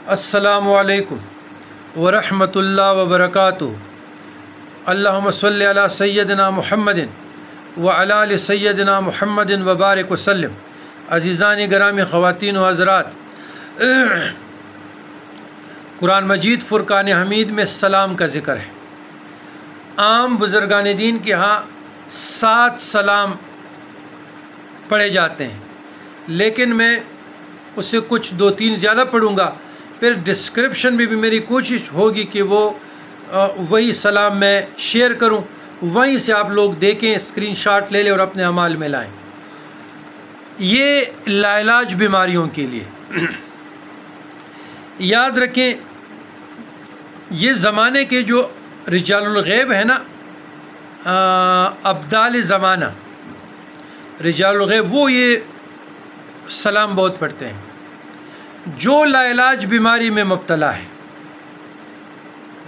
السلام علیکم ورحمۃ اللہ وبرکاتہ۔ اللہم صلی علی سیدنا محمد وعلی آل سیدنا محمد وبارک وسلم۔ عزیزان گرامی، خواتین و حضرات، قرآن مجید فرقان حمید میں سلام کا ذکر ہے۔ عام بزرگان دین کے ہاں 7 سلام پڑھے جاتے ہیں، لیکن میں اسے کچھ 2-3 زیادہ پڑھوں گا۔ پھر ڈسکرپشن میں بھی میری کوشش ہوگی کہ وہ وہی سلام میں شیئر کروں، وہیں سے آپ لوگ دیکھیں، اسکرین شاٹ لے لیں اور اپنے اعمال میں لائیں۔ یہ لاعلاج بیماریوں کے لیے یاد رکھیں، یہ زمانے کے جو رجال الغیب ہے نا، ابدال زمانہ رجال الغیب، وہ یہ سلام بہت پڑھتے ہیں۔ جو لاعلاج بیماری میں مبتلا ہے،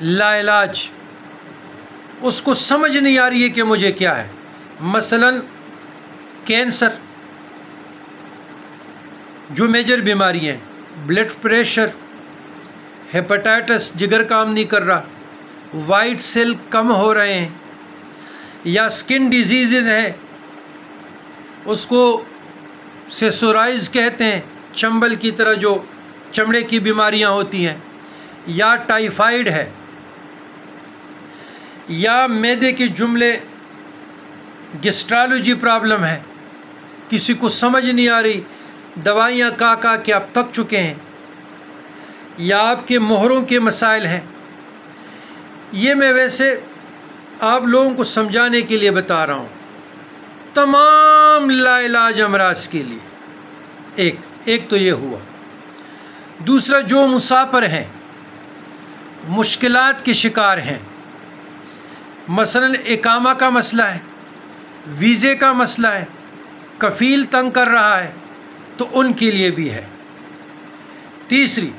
لاعلاج، اس کو سمجھ نہیں آ رہی ہے کہ مجھے کیا ہے، مثلا کینسر، جو میجر بیماری ہیں، بلڈ پریشر، ہیپاٹائٹس، جگر کام نہیں کر رہا، وائٹ سیل کم ہو رہے ہیں، یا سکن ڈیزیزز ہیں، اس کو سیسورائز کہتے ہیں، چنبل کی طرح جو چمڑے کی بیماریاں ہوتی ہیں، یا ٹائیفائیڈ ہے، یا معدے کے جملے گیسٹرالوجی پرابلم ہے، کسی کو سمجھ نہیں آ رہی، دوائیاں کا کے آپ تھک چکے ہیں، یا آپ کے مہروں کے مسائل ہیں۔ یہ میں ویسے آپ لوگوں کو سمجھانے کے لیے بتا رہا ہوں، تمام لاعلاج امراض کے لیے۔ ایک تو یہ ہوا۔ دوسرا، جو مسافر ہیں، مشکلات کے شکار ہیں، مثلا اقامہ کا مسئلہ ہے، ویزے کا مسئلہ ہے، کفیل تنگ کر رہا ہے، تو ان کے لیے بھی ہے۔ تیسری،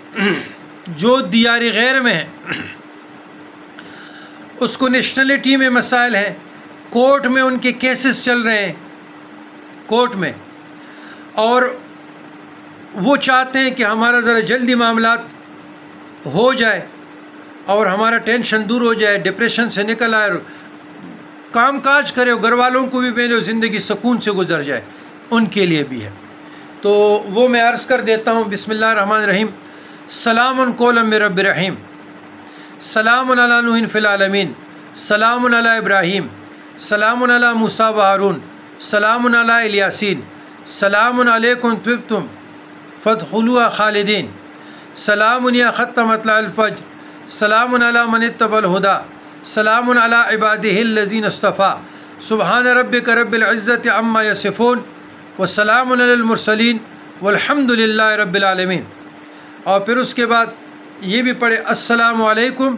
جو دیار غیر میں ہیں، اس کو نیشنلٹی میں مسائل ہیں، کورٹ میں ان کے کیسز چل رہے ہیں، کورٹ میں، اور وہ چاہتے ہیں کہ ہمارا ذرا جلدی معاملات ہو جائے اور ہمارا ٹینشن دور ہو جائے، ڈپریشن سے نکل آئے، کام کاج کرے، گھر والوں کو بھی بھیجو، زندگی سکون سے گزر جائے، ان کے لیے بھی ہے۔ تو وہ میں عرض کر دیتا ہوں، بسم اللہ الرحمن الرحیم۔ سلام قولا من رب رحیم، سلام علی نوح فی العالمین، سلام علی ابراہیم، سلام علی موسیٰ و ہارون، سلام علی الیاسین، سلام علیکم طبتم فادخلوها خالدین، سلام یا ختم مطلع الفجر، سلام علی من اتبع الہدی، سلام علی عبادہ الذین اصطفیٰ، سبحان ربک رب العزت عما یصفون، وسلام علی المرسلین والحمد للہ رب العالمین۔ اور پھر اس کے بعد یہ بھی پڑھے، السلام علیکم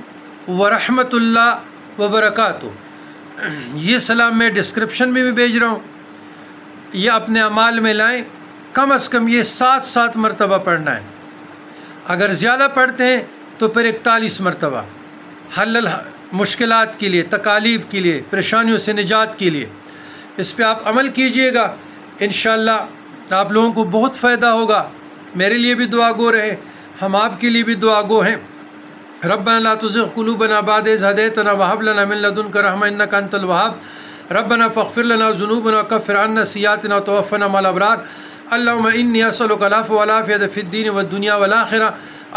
ورحمۃ اللہ وبرکاتہ۔ یہ سلام میں ڈسکرپشن میں بھی بھیج رہا ہوں، یہ اپنے اعمال میں لائیں، کم از کم یہ 7 مرتبہ پڑھنا ہے۔ اگر زیادہ پڑھتے ہیں تو پھر 41 مرتبہ، حل مشکلات کے لیے، تکالیف کے لیے، پریشانیوں سے نجات کے لیے۔ اس پہ آپ عمل کیجئے گا، انشاءاللہ آپ لوگوں کو بہت فائدہ ہوگا۔ میرے لیے بھی دعا گو رہے، ہم آپ کے لیے بھی دعا گو ہیں۔ ربنا لا تزغ قلوبنا بعد إذ هديتنا وهب لنا من لدنك رحمة إنك أنت الوهاب ربنا فاغفر لنا ذنوبنا وكفر عنا سيئاتنا وتوفنا مع الأبرار اللهم إني أسألك العفو والعافية في الدين والدنيا والآخرة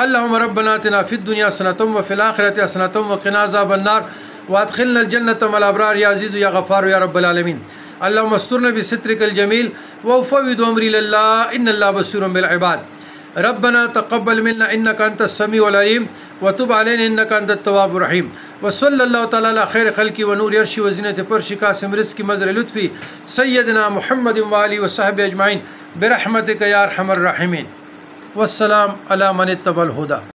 اللهم ربنا آتنا في الدنيا حسنة وفي الآخرة حسنة وقنا عذاب النار وادخلنا الجنة مع الأبرار يا عزيز يا غفار يا رب العالمين اللهم استرنا بسترك الجميل وأفوض أمري لله إن الله بصير بالعباد ربنا تقبل منا إنك أنت السميع العليم وتب علينا إنك أنت التواب الرحيم وصلى الله تعالى على خير خلقي ونور عرشي وزينة فرشي قاسم رزقي مظهر لطفي سيدنا محمد وآله وصحبه أجمعين برحمتك يا أرحم الراحمين والسلام على من اتبع الهدى۔